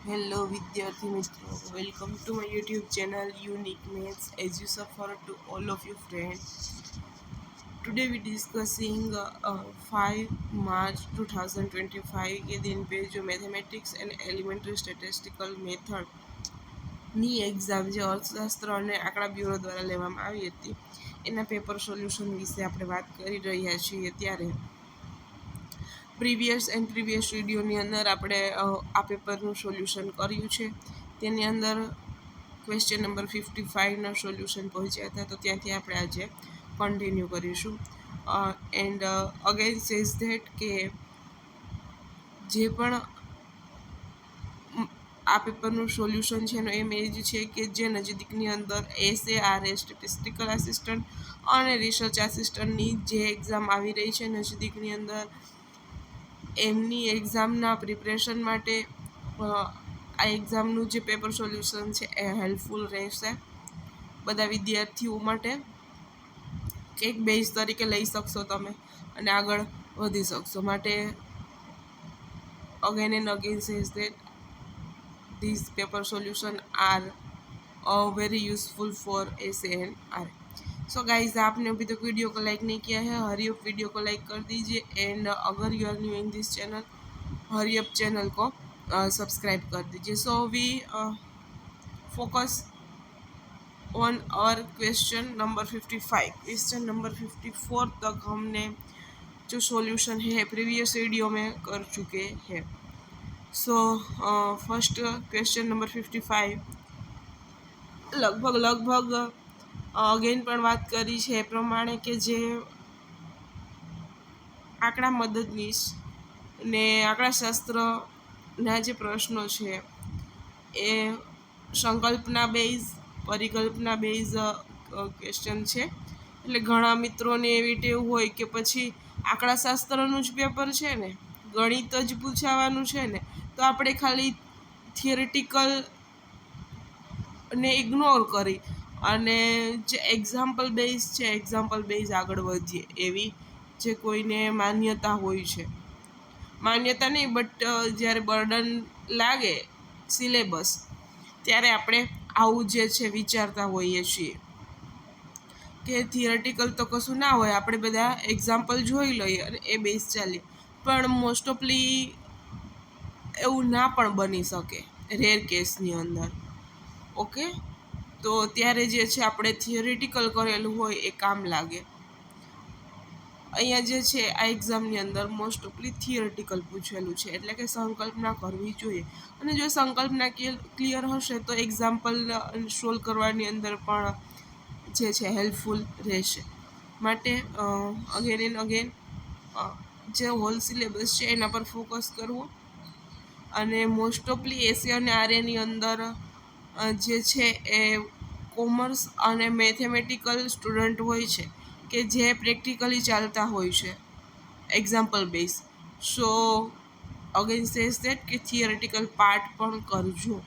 Hello વિદ્યાર્થી મિત્રો, welcome to my YouTube channel Unique Maths. As you suffer to all of you friends, today we discussing 5 March 2025 के दिन पे जो mathematics and elementary statistical method ની exam જે અર્થશાસ્ત્ર અને આંકડા બ્યુરો દ્વારા લેવામાં આવી હતી એના પેપર સોલ્યુશન વિશે આપણે વાત કરી રહ્યા છીએ. ત્યારે પ્રીવિયસ વિડીયોની અંદર આપણે આ પેપરનું સોલ્યુશન કર્યું છે. તેની અંદર ક્વેશ્ચન નંબર 55ના સોલ્યુશન પહોંચ્યા હતા, તો ત્યાંથી આપણે આજે કન્ટિન્યુ કરીશું. એન્ડ અગેન સેઝ ધેટ કે જે પણ આ પેપરનું સોલ્યુશન છે એનો એમ એ જ છે કે જે નજીકની અંદર SARS સ્ટેટિસ્ટિકલ આસિસ્ટન્ટ અને રિસર્ચ આસિસ્ટન્ટની જે એક્ઝામ આવી રહી છે નજીકની અંદર, એમની એક્ઝામના પ્રિપરેશન માટે આ એક્ઝામનું જે પેપર સોલ્યુશન છે એ હેલ્પફુલ રહેશે બધા વિદ્યાર્થીઓ માટે. એક બેઝ તરીકે લઈ શકશો તમે અને આગળ વધી શકશો. માટે again and again says that these paper solution are very useful for SAR. So guys, आपने अभी तक वीडियो को लाइक नहीं किया है, हरी अप वीडियो को लाइक कर दीजिए. एंड अगर you are new in this channel, hurry up channel को सब्सक्राइब कर दीजिए. So we focus on our question number 55. Question number 54 तक हमने जो सॉल्यूशन है प्रीवियस वीडियो में कर चुके हैं. सो फर्स्ट क्वेश्चन नंबर 55 લગભગ અગેન પણ વાત કરી છે એ પ્રમાણે કે જે આંકડા મદદનીશ ને આંકડાશાસ્ત્રના જે પ્રશ્નો છે એ સંકલ્પના બેઝ, પરિકલ્પના બેઝ ક્વેશ્ચન છે. એટલે ઘણા મિત્રોને એવી ટેવ હોય કે પછી આંકડાશાસ્ત્રનું જ પેપર છે ને, ગણિત જ પૂછાવાનું છે ને, તો આપણે ખાલી થિયરિટિકલ ને ઇગ્નોર કરી અને જે એક્ઝામ્પલ બેઝ છે એક્ઝામ્પલ બેઝ આગળ વધીએ એવી જે કોઈને માન્યતા હોય છે. માન્યતા નહીં, બટ જ્યારે બર્ડન લાગે સિલેબસ ત્યારે આપણે આવું જે છે વિચારતા હોઈએ છીએ કે થિયરિટિકલ તો કશું ના હોય, આપણે બધા એક્ઝામ્પલ જોઈ લઈએ અને એ બેઝ ચાલીએ. પણ મોસ્ટ ઓફલી એવું ના પણ બની શકે રેર કેસની અંદર. ઓકે, તો ત્યારે જે છે આપણે થિયરિટિકલ કરેલું હોય એ કામ લાગે. અહીંયા જે છે આ એક્ઝામની અંદર મોસ્ટ ઓફલી થિયરિટિકલ પૂછેલું છે, એટલે કે સંકલ્પના કરવી જોઈએ. અને જો સંકલ્પના ક્લિયર હશે તો એક્ઝામ્પલ સોલ્વ કરવાની અંદર પણ જે છે હેલ્પફુલ રહેશે. માટે અગેન એન્ડ અગેન જે હોલ સિલેબસ છે એના પર ફોકસ કરવું. અને મોસ્ટ ઓફલી એસી અને આરએની અંદર જે છે એ કોમર્સ અને મેથેમેટિકલ સ્ટુડન્ટ હોય છે કે જે પ્રેક્ટિકલી ચાલતા હોય છે example base. So again says that કે થિયરિટિકલ પાર્ટ પણ કરજો,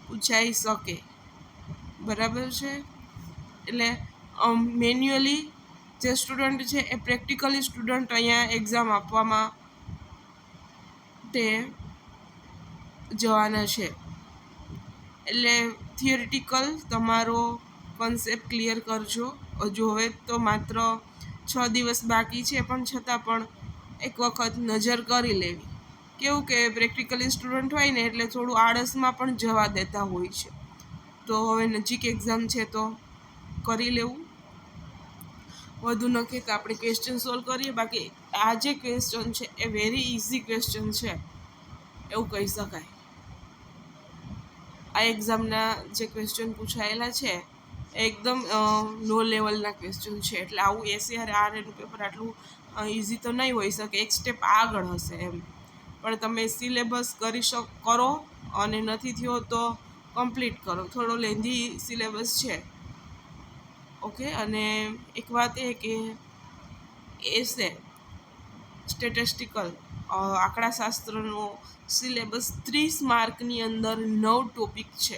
પૂછાઈ શકે, બરાબર છે. એટલે મેન્યુઅલી જે સ્ટુડન્ટ છે એ પ્રેક્ટિકલી સ્ટુડન્ટ અહીંયા એક્ઝામ આપવામાં તે જવાના છે. એટલે થિયરિટિકલ તમારો કોન્સેપ્ટ ક્લિયર કરજો. હજુ હવે તો માત્ર 6 દિવસ બાકી છે, પણ છતાં પણ એક વખત નજર કરી લેવી. કેવું કે પ્રેક્ટિકલી સ્ટુડન્ટ હોય ને એટલે થોડું આળસમાં પણ જવા દેતા હોય છે. તો હવે નજીક એક્ઝામ છે તો કરી લેવું. વધુ ન કહેતા આપણે ક્વેશ્ચન સોલ્વ કરીએ. બાકી આ જે ક્વેશ્ચન છે એ વેરી ઇઝી ક્વેશ્ચન છે એવું કહી શકાય. આ એક્ઝામના જે ક્વેશ્ચન પૂછાયેલા છે એકદમ લો લેવલના ક્વેશ્ચન છે. એટલે આવું SAR પેપર આટલું ઇઝી તો નહીં હોઈ શકે, એક સ્ટેપ આગળ હશે એમ. પણ તમે સિલેબસ કરો અને નથી થયો તો કમ્પ્લીટ કરો. થોડો લેન્ધી સિલેબસ છે. ઓકે, અને એક વાત એ કે સ્ટેટિસ્ટિકલ આંકડાશાસ્ત્રનો સિલેબસ 30 માર્કની અંદર 9 ટોપિક છે.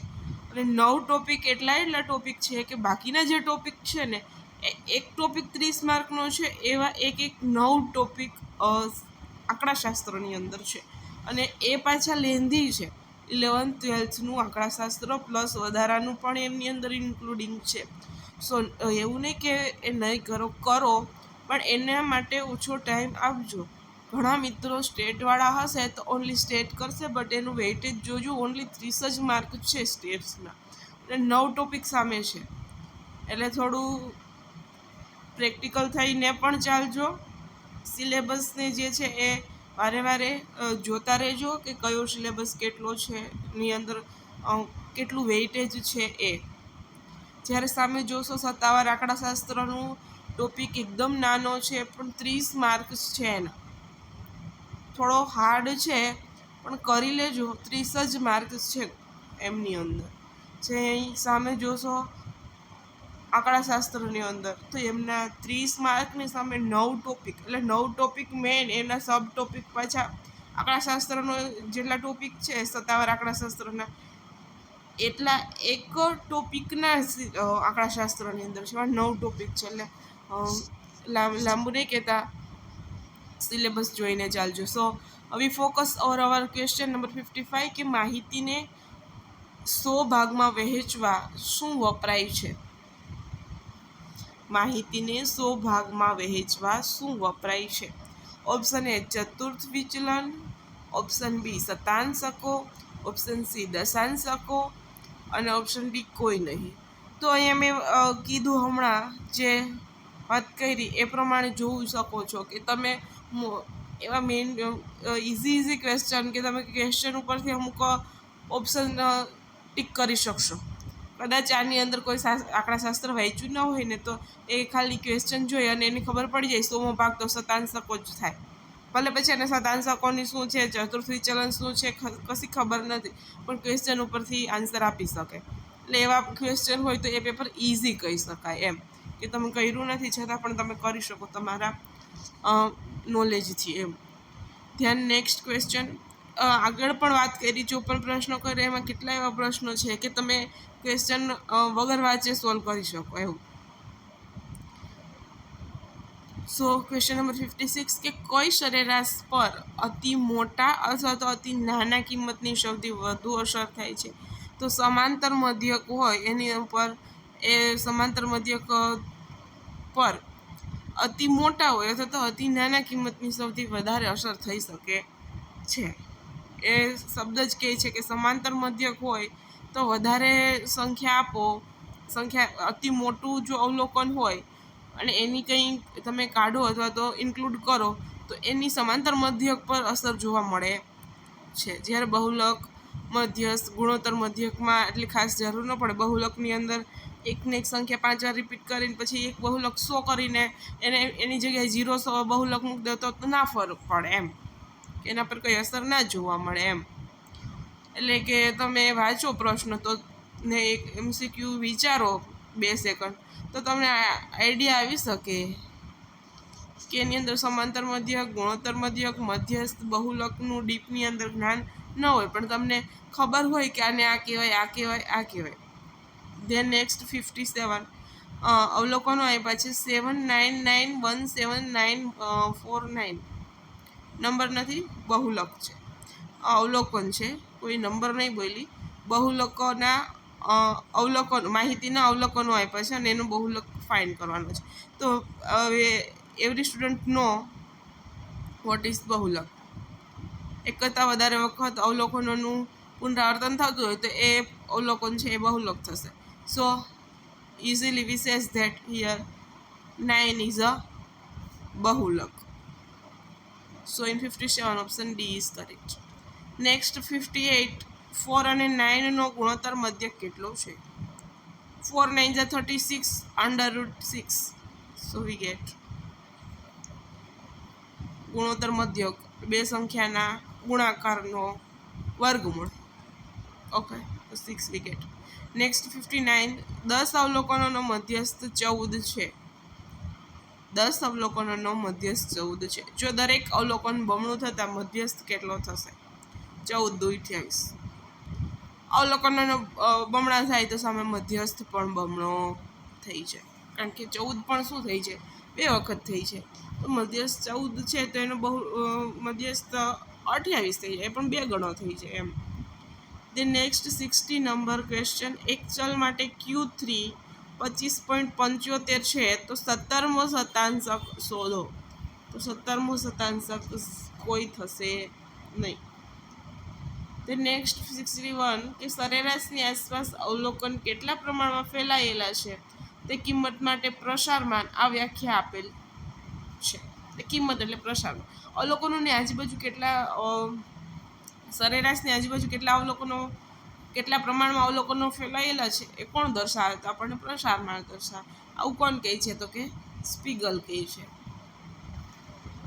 અને 9 ટોપિક એટલા ટોપિક છે કે બાકીના જે ટોપિક છે ને એ એક ટોપિક 30 માર્કનો છે, એવા એક 9 ટોપિક આંકડાશાસ્ત્રની અંદર છે. અને એ પાછા લેન્ધી છે. 11th-12thનું આંકડાશાસ્ત્ર પ્લસ વધારાનું પણ એમની અંદર ઇન્ક્લુડિંગ છે. સો એવું નહીં કે એ નહીં કરો પણ એના માટે ઓછો ટાઈમ આપજો. ઘણા મિત્રો સ્ટેટવાળા હશે તો ઓનલી સ્ટેટ કરશે, બટ એનું વેઇટેજ જોજો. ઓનલી 30 જ માર્ક છે સ્ટેટ્સના, અને 9 ટોપિક સામે છે. એટલે થોડું પ્રેક્ટિકલ થઈને પણ ચાલજો. સિલેબસને જે છે એ વારે જોતા રહેજો કે કયો સિલેબસ કેટલો છે, એની અંદર કેટલું વેઇટેજ છે. એ જ્યારે સામે જોશો સત્તાવાર આંકડાશાસ્ત્રનું ટોપિક એકદમ નાનો છે, પણ 30 માર્ક્સ છે. એના થોડો હાર્ડ છે પણ કરી લેજો. 30 જ માર્ક્સ છે એમની અંદર. જે અહીં સામે જોશો આંકડાશાસ્ત્રની અંદર તો એમના 30 માર્કની સામે 9 ટોપિક, એટલે 9 ટોપિક મેઇન, એના સબ ટોપિક પાછા આંકડાશાસ્ત્રનો જેટલા ટોપિક છે સત્તાવાર આંકડાશાસ્ત્રના એટલા એક ટોપિકના આંકડાશાસ્ત્રની અંદર છે. 9 ટોપિક છે, એટલે લાંબુ નહીં કહેતા, સિલેબસ જોઈને ચાલજો. સો હવે ફોકસ ઓર અવર ક્વેશ્ચન નંબર 55 કે માહિતીને 100 ભાગમાં વહેંચવા શું વપરાય છે? માહિતીને 100 ભાગમાં વહેંચવા શું વપરાય છે? ઓપ્શન એ ચતુર્થ વિચલન, ઓપ્શન બી શતાંશકો, ઓપ્શન સી દશાંશકો અને ઓપ્શન ડી કોઈ નહીં. તો અહીંયા મેં કીધું હમણાં જે વાત કરી એ પ્રમાણે જોઈ શકો છો કે તમે એવા મેઇન ઇઝી ક્વેશ્ચન કે તમે ક્વેશ્ચન ઉપરથી અમુક ઓપ્શન ટિક કરી શકશો. કદાચ આની અંદર કોઈ આંકડાશાસ્ત્ર વાંચ્યું ન હોય ને તો એ ખાલી ક્વેશ્ચન જોઈ અને એની ખબર પડી જાય 100મો ભાગ તો શતાંશકો જ થાય. ભલે પછી એને શતાંશકોની શું છે, ચતુર્થ વિચલન શું છે, કશી ખબર નથી, પણ ક્વેશ્ચન ઉપરથી આન્સર આપી શકે. એટલે એવા ક્વેશ્ચન હોય તો એ પેપર ઇઝી કહી શકાય એમ, કે તમે કર્યું નથી છતાં પણ તમે કરી શકો તમારા નોલેજથી એમ. ધ્યાન નેક્સ્ટ ક્વેશ્ચન. આગળ પણ વાત કરી, 54 પ્રશ્નો કરે એમાં કેટલા એવા પ્રશ્નો છે કે તમે ક્વેશ્ચન વગર વાંચે સોલ્વ કરી શકો એવું. સો ક્વેશ્ચન નંબર 56 કે કોઈ સરેરાશ પર અતિ મોટા અથવા તો અતિ નાના કિંમતની સૌથી વધુ અસર થાય છે? તો સમાંતર મધ્યક હોય એની ઉપર એ સમાંતર મધ્યક પર અતિ મોટા હોય અથવા તો અતિ નાના કિંમતની સૌથી વધારે અસર થઈ શકે છે. એ શબ્દ જ કહે છે કે સમાંતર મધ્યક હોય તો વધારે સંખ્યા આપો, સંખ્યા અતિ મોટું જો અવલોકન હોય અને એની કંઈ તમે કાઢો અથવા તો ઇન્ક્લુડ કરો તો એની સમાંતર મધ્યક પર અસર જોવા મળે છે. જ્યારે બહુલક, મધ્યસ્થ, ગુણોત્તર મધ્યકમાં એટલી ખાસ જરૂર ન પડે. બહુલકની અંદર એકને એક સંખ્યા 5 વાર રિપીટ કરીને પછી એક બહુલક 100 કરીને એની જગ્યાએ 0 બહુલક મૂકી દો તો ના ફરક પડે એમ, એના પર કંઈ અસર ના જોવા મળે એમ. એટલે કે તમે વાંચો પ્રશ્ન તો ને એક MCQ વિચારો 2 સેકન્ડ તો તમને આઈડિયા આવી શકે કે એની અંદર સમાંતર મધ્યક, ગુણોત્તર મધ્યક, મધ્યસ્થ, બહુલકનું ડીપની અંદર જ્ઞાન ન હોય પણ તમને ખબર હોય કે આને આ કહેવાય, આ કહેવાય, આ કહેવાય. ધેન નેક્સ્ટ 57 અવલોકનો આપ્યા છે 799174949. નંબર નથી, બહુલક છે, અવલોકન છે, કોઈ નંબર નહીં બોલી. બહુલકોના અવલોકનો, માહિતીના અવલોકનો આપ્યા છે અને એનું બહુલક ફાઇન્ડ કરવાનો છે. તો હવે એવરી સ્ટુડન્ટ નો વોટ ઇઝ બહુલક. એક કરતાં વધારે વખત અવલોકનોનું પુનરાવર્તન થતું હોય તો એ અવલોકન છે એ બહુલક થશે. સો easily we says that here 9 is a bahulak. So in 57 option D is correct. Next 58 4 અને 9 નો ગુણોત્તર મધ્યક કેટલો છે? 4 9 is 36 √6. So we get ગુણોત્તર મધ્યક બે સંખ્યાના ગુણાકારનો વર્ગમૂળ. ઓકે, તો 6 we get. નેક્સ્ટ 59 10 અવલોકનોનો મધ્યસ્થ 14 છે. 10 અવલોકનોનો મધ્યસ્થ 14 છે. જો દરેક અવલોકન બમણું થતાં મધ્યસ્થ કેટલો થશે? 14 × 2 = 28. અવલોકનોનો બમણા થાય તો સામે મધ્યસ્થ પણ બમણો થઈ જાય, કારણ કે 14 પણ શું થઈ છે? 2 વખત થઈ છે. તો મધ્યસ્થ 14 છે તો એનો મધ્યસ્થ 28 થઈ જાય, એ પણ 2 ગણો થઈ જાય એમ. ધ નેક્સ્ટ 60 નંબર ક્વેશ્ચન, એક ચલ માટે Q3 25.75 છે તો 17મો શતાંશક શોધો. તો 17મો શતાંશક કોઈ થશે નહીં. ધ નેક્સ્ટ 61 કે સરેરાશની આસપાસ અવલોકન કેટલા પ્રમાણમાં ફેલાયેલા છે તે કિંમત માટે પ્રસારમાન આ વ્યાખ્યા આપેલ છે. તે કિંમત એટલે પ્રસારમાન. અવલોકનોની આજુબાજુ કેટલા સરેરાશની આજુબાજુ કેટલા પ્રમાણમાં અવલોકનો ફેલાયેલા છે એ કોણ દર્શાવે? તો આપણને પ્રસારમાન દર્શાવે. આવું કોણ કહે છે? તો કે સ્પીગલ કહે છે.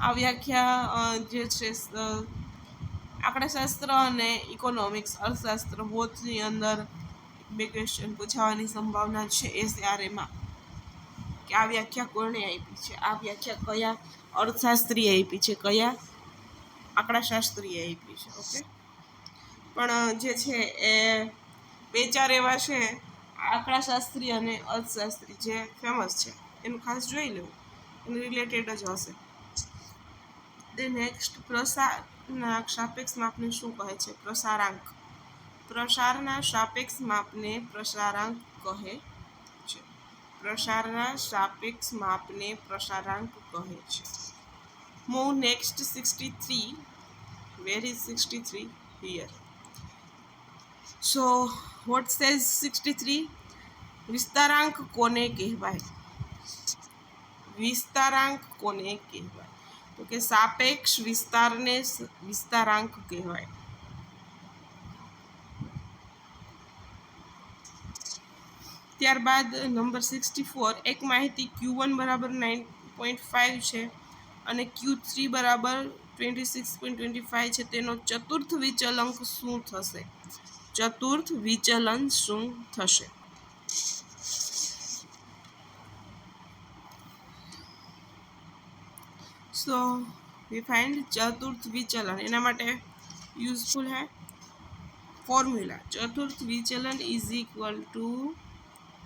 આ વ્યાખ્યા જે છે આંકડાશાસ્ત્ર અને ઇકોનોમિક્સ અર્થશાસ્ત્ર બોથની અંદર 2 ક્વેશ્ચન પૂછાવાની સંભાવના છે SRAમાં, કે આ વ્યાખ્યા કોણે આપી છે, આ વ્યાખ્યા કયા અર્થશાસ્ત્રીએ આપી છે, કયા આંકડાશાસ્ત્રીએ આપી છે. ઓકે, પણ જે છે એ 2-4 એવા છે આંકડાશાસ્ત્રી અને અર્થશાસ્ત્રી જે ફેમસ છે, એનું ખાસ જોઈ લેવું, એનું રિલેટેડ જ હશે. ધ નેક્સ્ટ, પ્રસારના સાપેક્ષ માપને શું કહે છે? પ્રસારાંક. પ્રસારના સાપેક્ષ માપને પ્રસારાંક કહે છે. પ્રસારના સાપેક્ષ માપને પ્રસારાંક કહે છે. Move next 63. Where is 63? Here. So what says 63? વિસ્તારાંક કોને કહેવાય? વિસ્તારાંક કોને કહેવાય? તો કે સાપેક્ષ વિસ્તારને વિસ્તારાંક કહેવાય. ત્યારબાદ નંબર 64, એક માહિતી Q1 બરાબર 9.5 છે અને Q3 બરાબર 26.25 છે, તેનો ચતુર્થ વિચલંક શું થશે? ચતુર્થ વિચલન શું થશે? સો વી ફાઇન્ડ ચતુર્થ વિચलन. એના માટે યુઝફુલ है फॉर्मूला. चतुर्थ विचलन is equal to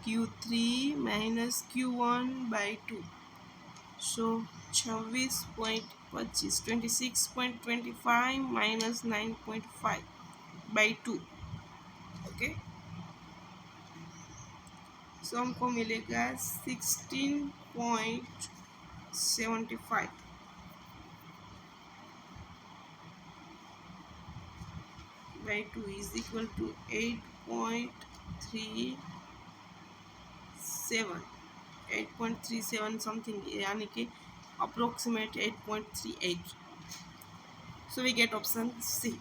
Q3 minus Q1/2. So 26.25 26.25 minus 9.5/2. Okay, so हमको मिलेगा 16.75 by 2 is equal to 8.37 something, यानी कि approximate 8.38. So we get option C.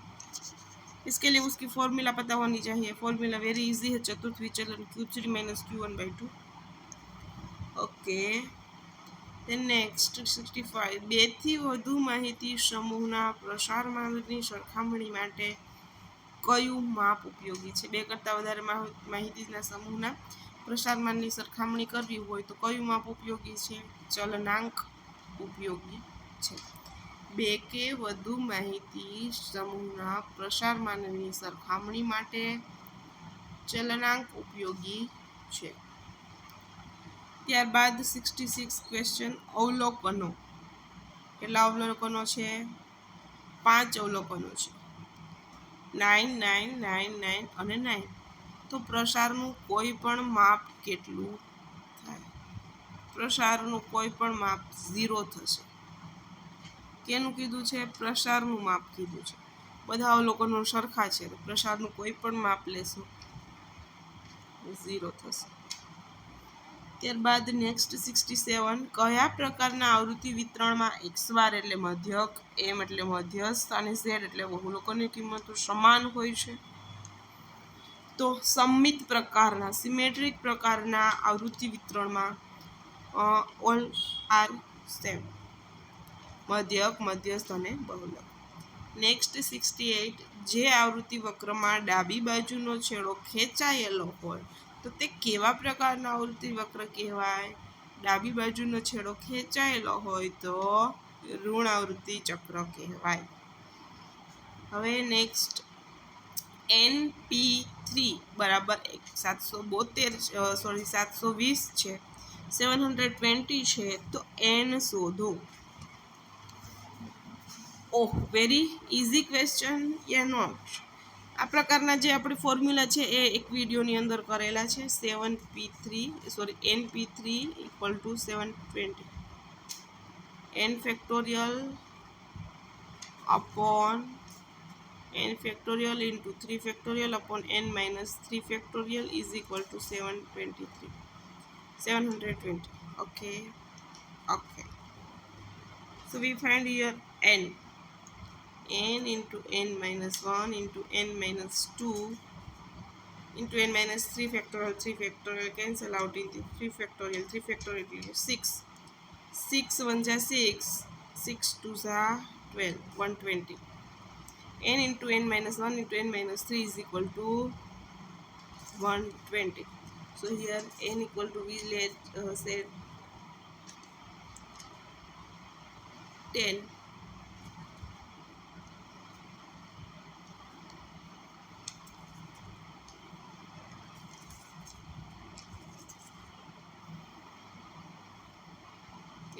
इसके लिए उसकी फॉर्मूला पता होनी चाहिए. फॉर्मूला वेरी इजी है, चतुर्थ विचलन Q3 minus Q1/2. Okay, next 65, 2થી વધુ માહિતી સમૂહના પ્રસારમાનની સરખામણી માટે કયું માપ ઉપયોગી છે? 2 કરતાં વધારે માહિતીના સમૂહના પ્રસારમાનની સરખામણી કરવી હોય તો કયું માપ ઉપયોગી છે? ચલનાંક ઉપયોગી છે. 2 કે વધુ માહિતી સમૂહના પ્રસારમાનની સરખામણી માટે ચલનાંક ઉપયોગી છે. ત્યારબાદ 66 ક્વેશ્ચન, અવલોકનો. કેટલા અવલોકનો છે? 5 અવલોકનો છે. 9, 9, 9, 9 અને 9. તો પ્રસારનું કોઈ પણ માપ કેટલું થાય? પ્રસારનું કોઈ પણ માપ 0 થશે. કેનું કીધું છે? પ્રસારનું માપ કીધું છે. બધા અવલોકનો સરખા છે, તો પ્રસારનું કોઈ પણ માપ લેશું 0 થશે. ત્યારબાદ નેક્સ્ટ 67, કયા પ્રકારના આવૃત્તિ વિતરણમાં XR એટલે મધ્યક, M એટલે મધ્યસ્થ અને Z એટલે અવલોકનની કિંમતો સમાન હોય છે? તો સમમિત પ્રકારના, સિમેટ્રિક પ્રકારના આવૃત્તિ વિતરણમાં ઓલ આર સેમ, મધ્યક, મધ્યસ્થ અને બહુલક. નેક્સ્ટ 68, જે આવૃત્તિ વક્રમાં ડાબી બાજુનો છેડો ખેંચાયેલો હોય તો તે કેવા પ્રકારના આવૃત્તિ વક્ર કહેવાય? ડાબી બાજુનો છેડો ખેંચાયેલો હોય તો ઋણ આવૃત્તિ ચક્ર કહેવાય. હવે નેક્સ્ટ NP3 બરાબર 720 છે, 720 છે, તો N શોધો. ઓહ, વેરી ઇઝી ક્વેશ્ચન યા નોટ? આ પ્રકારના જે આપણે ફોર્મ્યુલા છે એ એક વિડીયોની અંદર કરેલા છે. np3 equal to 720 n factorial upon n factorial into 3 factorial upon n minus 3 factorial is equal to 720. Okay. So we find here n into n minus 1 into n minus 2 into n minus 3 factorial cancel out into 3 factorial is 6. 6 1 is 6, 6 2 are 12, 120. n into n minus 1 into n minus 3 is equal to 120. So here n equal to, we say 10.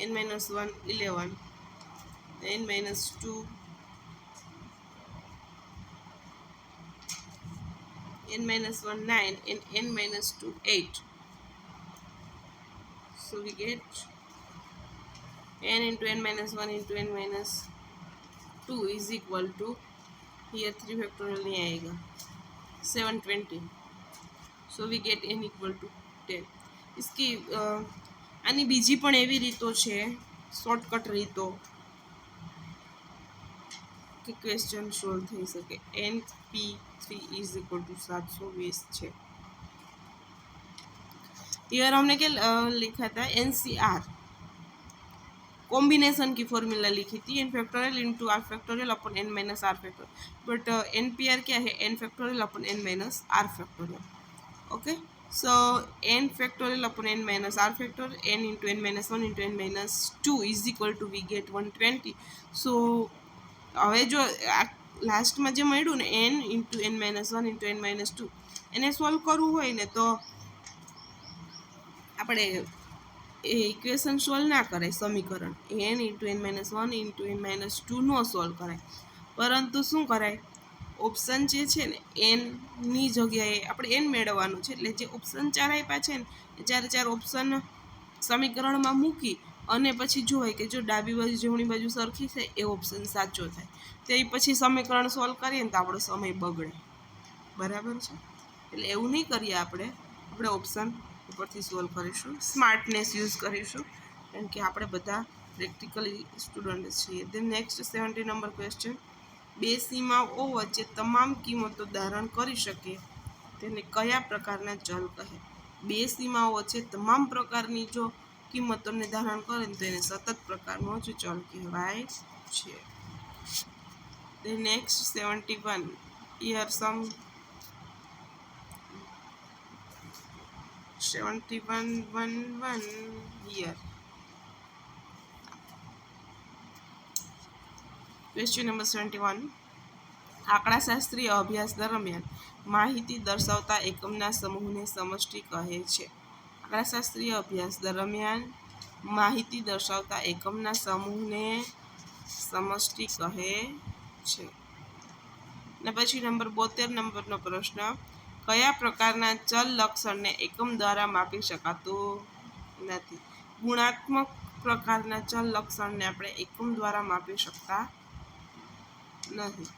n minus 1 11, n minus 2 n minus 1 9 and n minus 2 8. So we get n into n minus 1 into n minus 2 is equal to, here 3 factorial नहीं आएगा, 720. So we get n equal to 10. इसकी આની બીજી પણ એવી રીતો છે, shortcut રીતો કે ક્વેશ્ચન સોલ્વ થઈ શકે. np3 इज इक्वल टू 720 છે. ईयर हमने क्या लिखा था, एनसीआर कॉम्बिनेशन की फॉर्मूला लिखी थी, n factorial into R factorial upon n minus R factorial. But npr क्या है, n factorial upon n minus R factorial. Okay, so n factorial upon n minus r factorial, n into n minus 1 into n minus 2 is equal to, we get 120. so હવે જો લાસ્ટમાં જે મળ્યું ને n into n minus 1 into n minus 2, એને solve કરવું હોય ને તો આપણે એ ઇક્વેશન સોલ્વ ના કરાય, સમીકરણ n into n minus 1 into n minus 2 નો સોલ્વ કરાય, પરંતુ શું કરાય, ઓપ્શન જે છે ને એનની જગ્યાએ આપણે એન મેળવવાનું છે, એટલે જે ઓપ્શન 4 આપ્યા છે ને એ 4 ઓપ્શન સમીકરણમાં મૂકી અને પછી જોવાય કે જો ડાબી બાજુ જમણી બાજુ સરખી થાય એ ઓપ્શન સાચો થાય, તે પછી સમીકરણ સોલ્વ કરીએ ને તો આપણો સમય બગડે. બરાબર છે, એટલે એવું નહીં કરીએ, આપણે ઓપ્શન ઉપરથી સોલ્વ કરીશું, સ્માર્ટનેસ યુઝ કરીશું, કારણ કે આપણે બધા પ્રેક્ટિકલી સ્ટુડન્ટ છીએ. દેન નેક્સ્ટ 70 નંબર ક્વેશ્ચન, બે સીમાઓ વચ્ચે તમામ કિંમતો ધારણ કરી શકે તેને કયા પ્રકારના ચલ કહે? બે સીમાઓ વચ્ચે તમામ પ્રકારની જો કિંમતોને ધારણ કરે તો એને સતત પ્રકારનો જ ચલ કહેવાય છે. The next 71, here some 71 here. Question number 71, આંકડાશાસ્ત્રીય અભ્યાસ દરમિયાન માહિતી દર્શાવતા એકમના સમૂહને સમષ્ટિ કહે છે. આંકડાશાસ્ત્રીય અભ્યાસ દરમિયાન માહિતી દર્શાવતા એકમના સમૂહને સમષ્ટિ કહે છે. ને પછી નંબર 72 નંબરનો પ્રશ્ન, કયા પ્રકારના ચલ લક્ષણને એકમ દ્વારા માપી શકાતું નથી? ગુણાત્મક પ્રકારના ચલ લક્ષણને આપણે એકમ દ્વારા માપી શકતા નથી.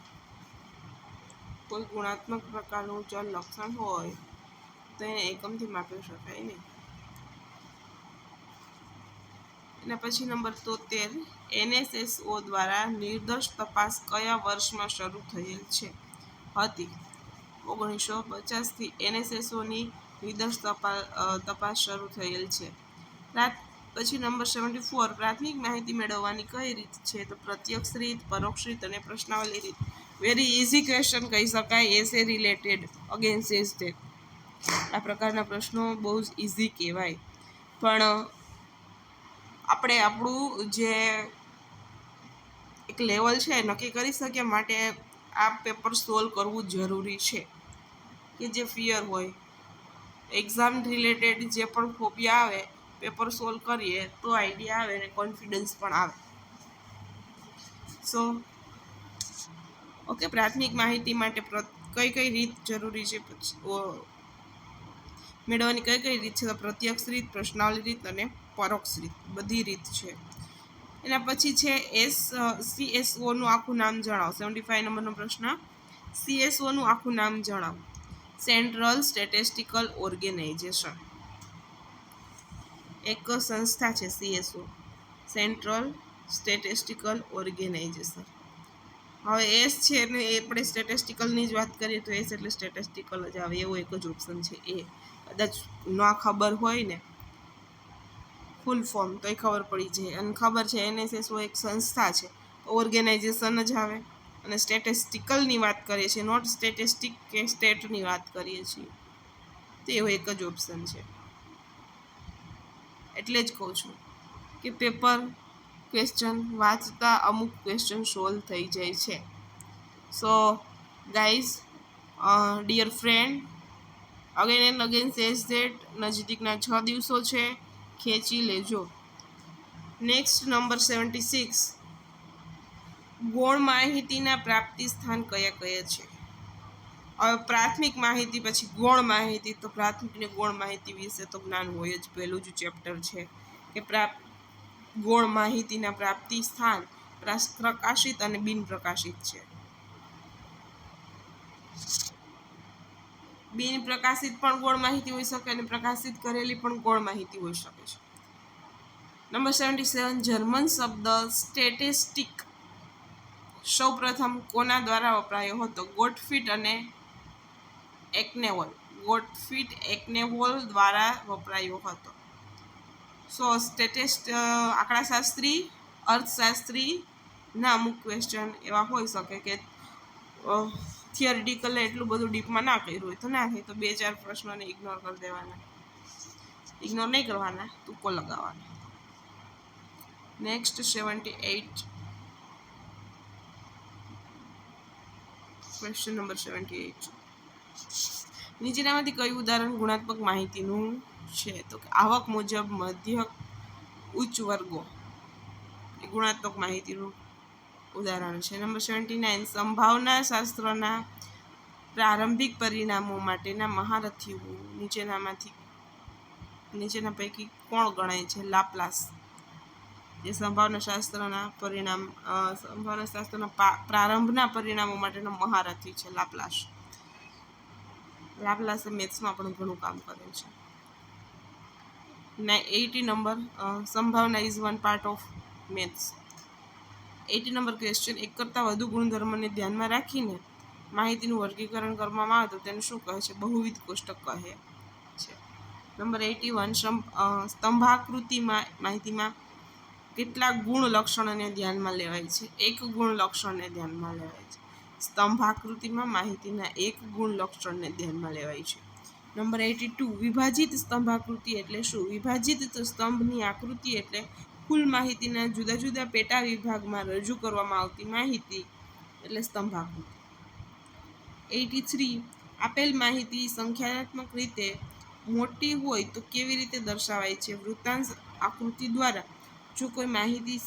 કોઈ ગુણાત્મક પ્રકારનું ચલ લક્ષણ હોય તો એને એકમથી માપી શકાય નહીં. એના પછી નંબર 73, NSSO દ્વારા નિર્દોષ તપાસ કયા વર્ષમાં શરૂ થયેલ છે? હતી 1950થી NSSOની નિર્દોષ તપાસ શરૂ થયેલ છે. પછી નંબર 74, પ્રાથમિક માહિતી મેળવવાની કઈ રીત છે? તો પ્રત્યક્ષ રીત, પરોક્ષ રીત અને પ્રશ્નાવલી રીત. વેરી ઇઝી ક્વેશ્ચન કહી શકાય, એસે રિલેટેડ અગેન સેઝ ધેટ. આ પ્રકારના પ્રશ્નો બહુ જ ઇઝી કહેવાય, પણ આપણે આપણું જે એક લેવલ છે નક્કી કરી શકીએ માટે આ પેપર સોલ્વ કરવું જરૂરી છે. કે જે ફિયર હોય, એક્ઝામ રિલેટેડ જે પણ ફોબિયા આવે, પેપર સોલ્વ કરીએ તો આઈડિયા આવે અને કોન્ફિડન્સ પણ આવે. સો ઓકે, પ્રાથમિક માહિતી માટે કઈ કઈ રીત જરૂરી છે મેળવવાની કઈ કઈ રીત છે? તો પ્રત્યક્ષ રીત, પ્રશ્નાવલી રીત અને પરોક્ષ રીત, બધી રીત છે. એના પછી છે CSOનું આખું નામ જણાવો. 75 નંબરનો પ્રશ્ન. CSOનું આખું નામ જણાવો. સેન્ટ્રલ સ્ટેટિસ્ટિકલ ઓર્ગેનાઇઝેશન, એક સંસ્થા છે CSO, સેન્ટ્રલ સ્ટેટિસ્ટિકલ ઓર્ગેનાઇઝેશન. હવે એસ છે ને એ આપણે સ્ટેટિસ્ટિકલની જ વાત કરીએ તો એસ એટલે સ્ટેટિસ્ટિકલ જ આવે, એવો એક જ ઓપ્શન છે. એ કદાચ ન ખબર હોય ને ફૂલ ફોર્મ તો એ ખબર પડી જાય, અને ખબર છે NSSO એક સંસ્થા છે, ઓર્ગેનાઇઝેશન જ આવે. અને સ્ટેટિસ્ટિકલની વાત કરીએ છીએ, નોટ સ્ટેટિસ્ટિક કે સ્ટેટની વાત કરીએ છીએ, તો એવો એક જ ઓપ્શન છે. એટલે જ કહું છું કે પેપર ક્વેશ્ચન વાંચતા અમુક ક્વેશ્ચન સોલ્વ થઈ જાય છે. So guys, dear friend, again and again says that નજીકના 6 દિવસો છે, ખેંચી લેજો. નેક્સ્ટ નંબર 76, ગૌણ માહિતીના પ્રાપ્તિ સ્થાન કયા કયા છે? હવે પ્રાથમિક માહિતી પછી ગૌણ માહિતી. તો પ્રાથમિક ને ગૌણ માહિતી વિશે તો જ્ઞાન હોય જ, પહેલું જ ચેપ્ટર છે કે ગૌણ માહિતીના પ્રાપ્તિ સ્થાન પ્રકાશિત અને બિનપ્રકાશિત છે. બિનપ્રકાશિત પણ ગૌણ માહિતી હોઈ શકે અને પ્રકાશિત કરેલી પણ ગૌણ માહિતી હોઈ શકે છે. નંબર 77, જર્મન શબ્દ સ્ટેટિસ્ટિક સૌપ્રથમ કોના દ્વારા વપરાયો હતો? ગોટફ્રીડ અને એકનેવોલ. ગોટફ્રીડ એકનેવોલ દ્વારા વપરાયો હતો. સો આંકડાશાસ્ત્રી, અર્થશાસ્ત્રી ના અમુક ક્વેશ્ચન એવા હોઈ શકે કે થિયરિટિકલ એટલું બધું ડીપમાં ના કર્યું હોય તો ના થાય, તો 2-4 પ્રશ્નોને ઇગ્નોર કરી દેવાના, ઇગ્નોર નહીં કરવાના, તુક્કો લગાવવાનો. નેક્સ્ટ 78, ક્વેશ્ચન નંબર 78, નીચેનામાંથી કયું ઉદાહરણ ગુણાત્મક માહિતીનું છે? તો આવક મુજબ મધ્યક ઉચ્ચ વર્ગો એ ગુણાત્મક માહિતીનું ઉદાહરણ છે. નંબર 79, સંભાવના શાસ્ત્રના પ્રારંભિક પરિણામો માટેના મહારથીઓ નીચેના પૈકી કોણ ગણાય છે? લાપ્લાસ, જે સંભાવના શાસ્ત્રના પ્રારંભના પરિણામો માટેનો મહારથી છે. લાપ્લાસે મેથ્સમાં પણ ઘણું કામ કરેલ છે. 80 નંબર, સંભાવના is one part of maths. 80 number question, એક કરતાં વધુ ગુણધર્મને ધ્યાનમાં રાખીને માહિતીનું વર્ગીકરણ કરવામાં આવે તો તેને શું કહે છે? બહુવિધ કોષ્ટક કહે છે. નંબર 81, સ્તંભાકૃતિમાં માહિતીમાં કેટલાક ગુણ લક્ષણોને ધ્યાનમાં લેવાય છે? એક ગુણ લક્ષણને ધ્યાનમાં લેવાય છે. સ્તંભાકૃતિમાં માહિતીના એક ગુણ લક્ષણને ધ્યાનમાં લેવાય છે. નંબર 82, વિભાજિત સ્તંભાકૃતિ એટલે શું? વિભાજિત સ્તંભની આકૃતિ એટલે કુલ માહિતીના જુદા જુદા પેટા વિભાગમાં રજૂ કરવામાં આવતી માહિતી એટલે સ્તંભાકૃતિ. 83, આપેલ માહિતી સંખ્યાત્મક રીતે મોટી હોય તો કેવી રીતે દર્શાવાય છે? વૃત્તાંશ આકૃતિ દ્વારા. જો કોઈ માહિતી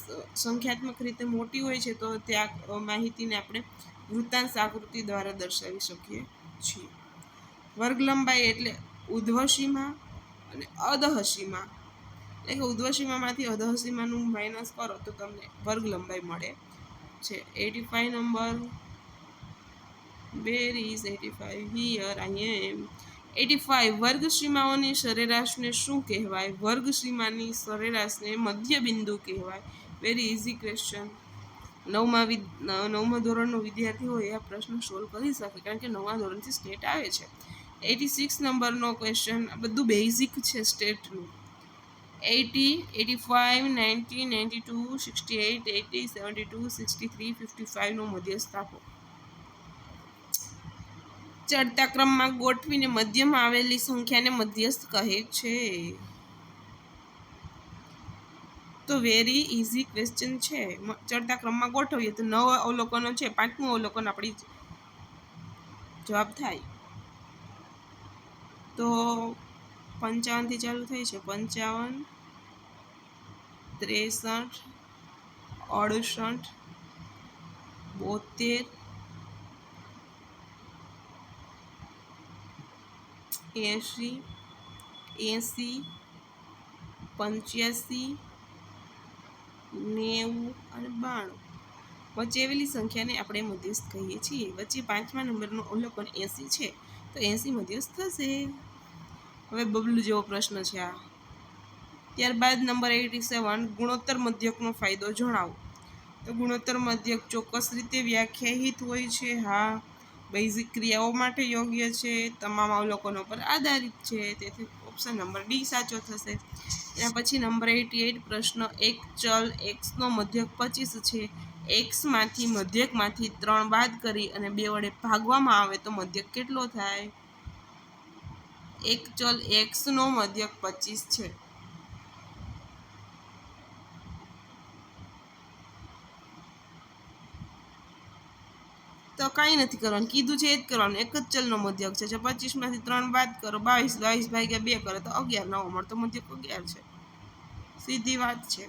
સંખ્યાત્મક રીતે મોટી હોય છે તો તે માહિતીને આપણે વૃત્તાંશ આકૃતિ દ્વારા દર્શાવી શકીએ છીએ. વર્ગ લંબાઈ એટલે ઉર્ધ્વસીમા અને અધઃસીમા, એટલે કે ઉર્ધ્વસીમામાંથી અધઃસીમાનું માઇનસ કરો તો તમને વર્ગ લંબાઈ મળે છે. 85 number, where is 85? Here I am. 85, વર્ગ સીમાઓની સરેરાશને શું કહેવાય? વર્ગ સીમાની સરેરાશને મધ્ય બિંદુ કહેવાય. Very easy question. 9મા ધોરણનો વિદ્યાર્થી હોય આ પ્રશ્ન સોલ્વ કરી શકે, કારણ કે 9મા ધોરણથી સ્ટેટ આવે છે. 86 નંબરનો ક્વેશ્ચન, બધું બેઝિક છે સ્ટેટનું. 80, 85, 90, 92, 68, 80, 72, 63, 55નો મધ્યસ્થ આપો. ચડતા ક્રમમાં ગોઠવીને મધ્યમાં આવેલી સંખ્યાને મધ્યસ્થ કહે છે. તો વેરી ઇઝી ક્વેશ્ચન છે. ચડતા ક્રમમાં ગોઠવીએ તો 9 અવલોકનો છે, 5મું અવલોકન આપણી જવાબ થાય. તો 55 થી ચાલુ થાય છે. 55, 63, 68, 72, 80, 80, 85, 90 અને 92. વચ્ચે આવેલી સંખ્યાને આપણે મધ્યસ્થ કહીએ છીએ. વચ્ચે 5મા નંબરનું અવલોકન 80 છે, તો 80 મધ્યસ્થ થશે. હવે બબલું જેવો પ્રશ્ન છે આ. ત્યારબાદ નંબર 87, ગુણોત્તર મધ્યકનો ફાયદો જણાવો. તો ગુણોત્તર મધ્યક ચોક્કસ રીતે વ્યાખ્યાયિત હોય છે. હા. બેઝિક ક્રિયાઓ માટે યોગ્ય છે. તમામ અવલોકનો પર આધારિત છે. તેથી ઓપ્શન નંબર ડી સાચો થશે. એના પછી નંબર 88, પ્રશ્ન, એક ચલ એક્સનો મધ્યક 25 છે. એક્સમાંથી મધ્યકમાંથી 3 બાદ કરી અને 2 વડે ભાગવામાં આવે તો મધ્યક કેટલો થાય? એક ચલ એક્સનો મધ્યક 25 છે. તો કાંઈ નથી કરવાનું, કીધું છે એ જ કરવાનું. એક જ ચલનો મધ્યક છે. 25માંથી 3 બાદ કરો, 22, 22 ભાગ્યા 2 કરો તો 11 નવો મળતો મધ્યક 11 છે. સીધી વાત છે.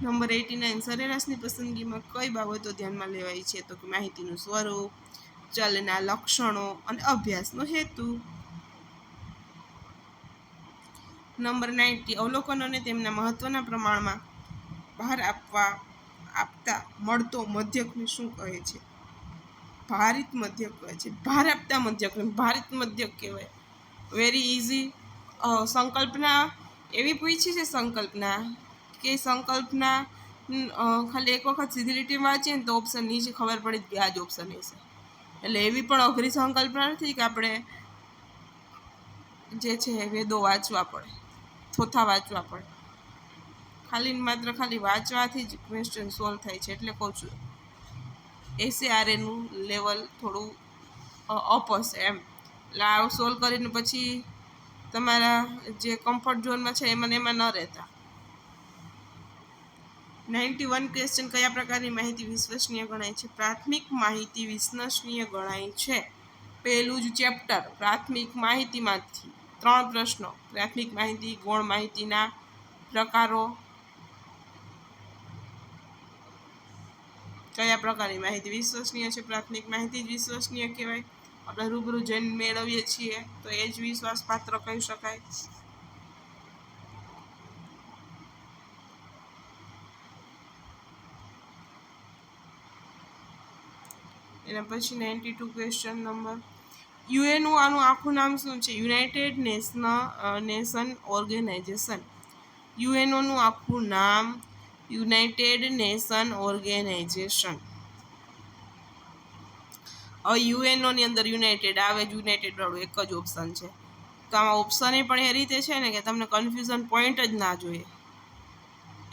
નંબર 89, સરેરાશની પસંદગીમાં કઈ બાબતો ધ્યાનમાં લેવાય છે? તો કે માહિતીનું સ્વરૂપ, ચલના લક્ષણો અને અભ્યાસનો હેતુ. નંબર 90, અવલોકનોને તેમના મહત્વના પ્રમાણમાં ભાર આપતા મળતો મધ્યકને શું કહે છે? ભારિત મધ્યક કહે છે. ભાર આપતા મધ્યકને ભારિત મધ્યક કહેવાય. Very easy. સંકલ્પના એવી પૂછી છે, સંકલ્પના ખાલી એક વખત સીધી લીટી વાંચીએ ને તો ઓપ્શન નીચે ખબર પડી કે આ જ ઓપ્શન હશે. એટલે એવી પણ અઘરી સંકલ્પના નથી કે આપણે જે છે વેદો વાંચવા પડે, થોથા વાંચવા પડે. ખાલી વાંચવાથી જ ક્વેશ્ચન સોલ્વ થાય છે. એટલે કહું છું એસએઆરએનું લેવલ થોડું અપ હશે એમ. એટલે આ સોલ્વ કરીને પછી તમારા જે કમ્ફર્ટ ઝોનમાં છે એમાં ન રહેતા. 91 ક્વેશ્ચન, કયા પ્રકારની માહિતી વિશ્વસનીય ગણાય છે? પ્રાથમિક માહિતી વિશ્વસનીય ગણાય છે. પહેલું જ ચેપ્ટર પ્રાથમિક માહિતીમાંથી 3 પ્રશ્નો. પ્રાથમિક માહિતી, ગૌણ માહિતીના પ્રકારો. કયા પ્રકારની માહિતી વિશ્વસનીય છે? પ્રાથમિક માહિતી જ વિશ્વસનીય કહેવાય. આપણે રૂબરૂ જઈને મેળવીએ છીએ તો એ જ વિશ્વાસપાત્ર કહી શકાય. એના પછી 92 ક્વેશ્ચન નંબર, યુએનનું આનું આખું નામ શું છે? United nation organisation. યુએનઓનું આખું નામ યુનાઇટેડ નેશન ઓર્ગેનાઇઝેશન. હવે યુએનઓની અંદર યુનાઇટેડ આવે જ, યુનાઇટેડ વાળું એક જ ઓપ્શન છે. તો આમાં ઓપ્શન એ પણ એ રીતે છે ને કે તમને કન્ફ્યુઝન પોઈન્ટ જ ના જોઈએ.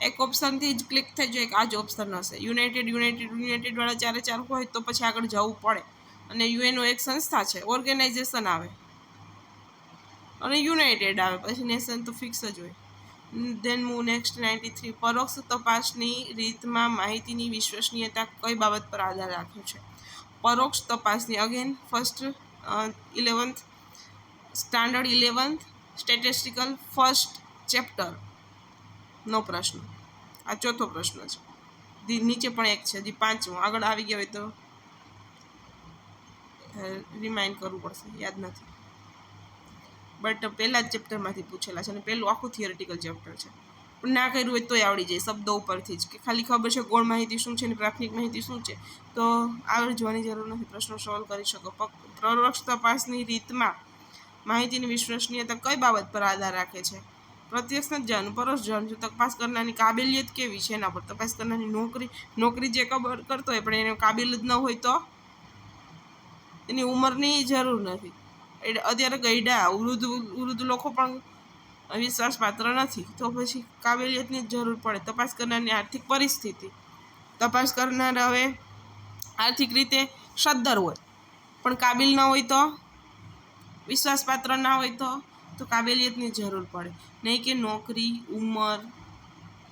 એક ઓપ્શનથી જ ક્લિક થઈ જાય કે આ જ ઓપ્શન હશે. યુનાઇટેડ વાળા 4 હોય તો પછી આગળ જવું પડે. અને યુએનઓ એક સંસ્થા છે, ઓર્ગેનાઇઝેશન આવે અને યુનાઇટેડ આવે, પછી નેશન તો ફિક્સ જ હોય. ધેન મૂવ નેક્સ્ટ 93, પરોક્ષ તપાસની રીતમાં માહિતીની વિશ્વસનીયતા કઈ બાબત પર આધાર રાખે છે? પરોક્ષ તપાસની again first 11th standard 11th statistical first chapter નો પ્રશ્ન. આ ચોથો પ્રશ્ન છે. નીચે પણ એક છે, હજી 5મું. આગળ આવી ગયા હોય તો રિમાઇન્ડ કરવું પડશે, યાદ નથી. બટ પહેલા જ ચેપ્ટરમાંથી પૂછેલા છે અને પહેલું આખું થિયરિટિકલ ચેપ્ટર છે. પણ ના કર્યું હોય તોય આવડી જાય શબ્દો ઉપરથી જ, કે ખાલી ખબર છે ગૌણ માહિતી શું છે અને પ્રાથમિક માહિતી શું છે તો આગળ જવાની જરૂર નથી, પ્રશ્નો સોલ્વ કરી શકો. પરોક્ષ તપાસની રીતમાં માહિતીની વિશ્વસનીયતા કઈ બાબત પર આધાર રાખે છે? પ્રત્યક્ષ નથી જવાનું, પરોક્ષ જવાનું. તપાસ કરનારની કાબેલિયત કેવી છે એના પર. તપાસ કરનારની નોકરી જે ખબર કરતો હોય પણ એને કાબિલ જ ન હોય તો એની ઉંમરની જરૂર નથી. અત્યારે ગઈડા વૃદ્ધ લોકો પણ વિશ્વાસપાત્ર નથી, તો પછી કાબેલિયતની જ જરૂર પડે. તપાસ કરનારની આર્થિક પરિસ્થિતિ, તપાસ કરનાર હવે આર્થિક રીતે સદ્ધર હોય પણ કાબિલ ન હોય તો, વિશ્વાસપાત્ર ના હોય તો કાબેલિયતની જરૂર પડે. નહીં કે નોકરી, ઉંમર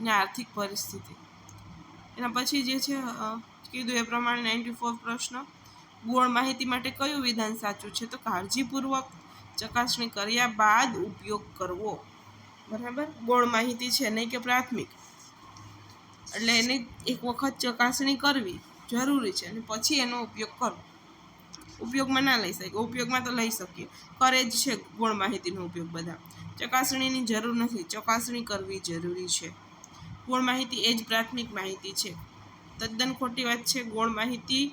ને આર્થિક પરિસ્થિતિ. એના પછી જે છે કીધું એ પ્રમાણે 94 પ્રશ્ન, ગૌણ માહિતી માટે કયું વિધાન સાચું છે? તો કાળજીપૂર્વક ચકાસણી કર્યા બાદ ઉપયોગ કરવો. બરાબર, ગૌણ માહિતી છે નહીં કે પ્રાથમિક, એટલે એની એક વખત ચકાસણી કરવી જરૂરી છે અને પછી એનો ઉપયોગ કરવો. ઉપયોગમાં ના લઈ શકીએ, ઉપયોગમાં તો લઈ શકીએ, કરે જ છે ગૌણ માહિતીનો ઉપયોગ બધા. ચકાસણીની જરૂર નથી, ચકાસણી કરવી જરૂરી છે. ગૌણ માહિતી એ જ પ્રાથમિક માહિતી છે. તદ્દન ખોટી વાત છે. ગૌણ માહિતી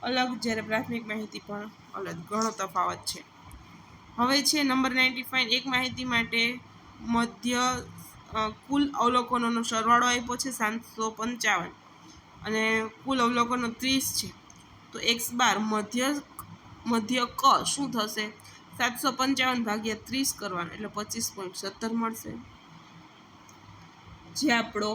અલગ, જ્યારે પ્રાથમિક માહિતી પણ અલગ, ઘણો તફાવત છે. હવે છે નંબર 95, એક માહિતી માટે મધ્ય કુલ અવલોકનોનો સરવાળો આપ્યો છે 755 અને કુલ અવલોકનો 30 છે. તો એક્સ બાર મધ્ય ક શું થશે? 755 ભાગ્યા 30 કરવાનું એટલે 25.17 મળશે, જે આપણો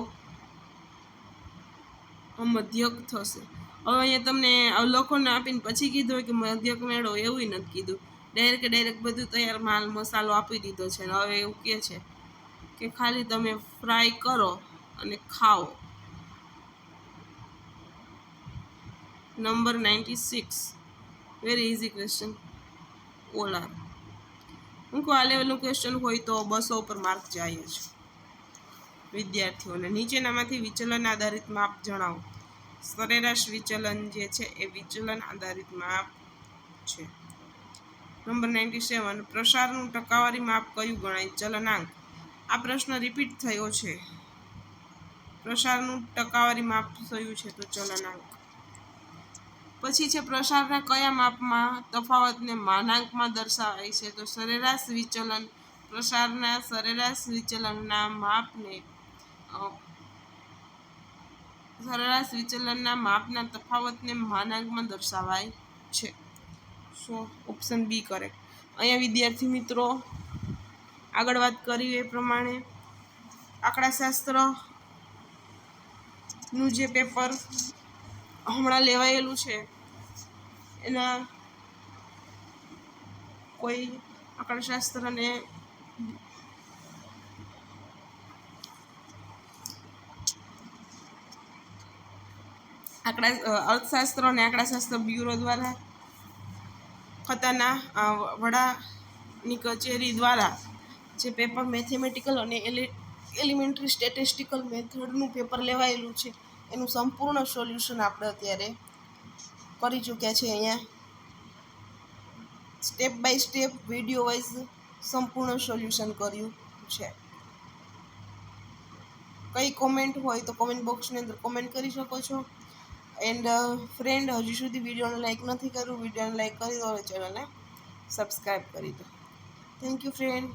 મધ્યક થશે. હવે અહીંયા તમને અવલોકન આપીને પછી કીધું હોય કે મધ્યક મેળવો, એવું નથી કીધું. ડાયરેક્ટ બધું તૈયાર માલ મસાલો આપી દીધો છે. હવે એવું કહે છે કે ખાલી તમે ફ્રાય કરો અને ખાઓ. Number 96, very easy question. ઓલાર મૂકો આ લેવલનું ક્વેશ્ચન હોય તો 200 ઉપર માર્ક જાય છે વિદ્યાર્થીઓને. નીચેનામાંથી વિચલન આધારિત માપ જણાવો. સરેરાશ વિચલન જે છે એ વિચલન આધારિત માપ છે. નંબર 97, પ્રસારનું ટકાવારી માપ કયું ગણાય? ચલનાંક. આ પ્રશ્ન રિપીટ થયો છે. પ્રસારનું ટકાવારી માપ થયું છે તો ચલનાંક. પછી છે પ્રસારના કયા માપમાં તફાવતને માનાંકમાં દર્શાવાય છે? તો સરેરાશ વિચલન. પ્રસારના સરેરાશ વિચલનના માપના તફાવતને માનાંકમાં દર્શાવાય છે. સો ઓપ્શન બી કરેક્ટ. અહીંયા વિદ્યાર્થી મિત્રો આગળ વાત કરી એ પ્રમાણે આંકડાશાસ્ત્રનું જે પેપર હમણાં લેવાયેલું છે એના કોઈ આંકડાશાસ્ત્રને અર્થશાસ્ત્ર અને આંકડાશાસ્ત્ર બ્યુરો દ્વારા ખતાના વડાની કચેરી દ્વારા જે પેપર મેથેમેટિકલ અને એલિમેન્ટરી સ્ટેટિસ્ટિકલ મેથડનું પેપર લેવાયેલું છે એનું સંપૂર્ણ સોલ્યુશન આપણે અત્યારે કરી ચૂક્યા છે. અહીંયા step by step video wise સંપૂર્ણ સોલ્યુશન કર્યું છે. કઈ કોમેન્ટ હોય તો કોમેન્ટ બોક્સની અંદર કોમેન્ટ કરી શકો છો. એન્ડ ફ્રેન્ડ, હજી સુધી વિડીયોને લાઈક નથી કર્યું, વિડીયોને લાઈક કરી દો અને ચેનલને સબસ્ક્રાઈબ કરી દો. Thank you friend.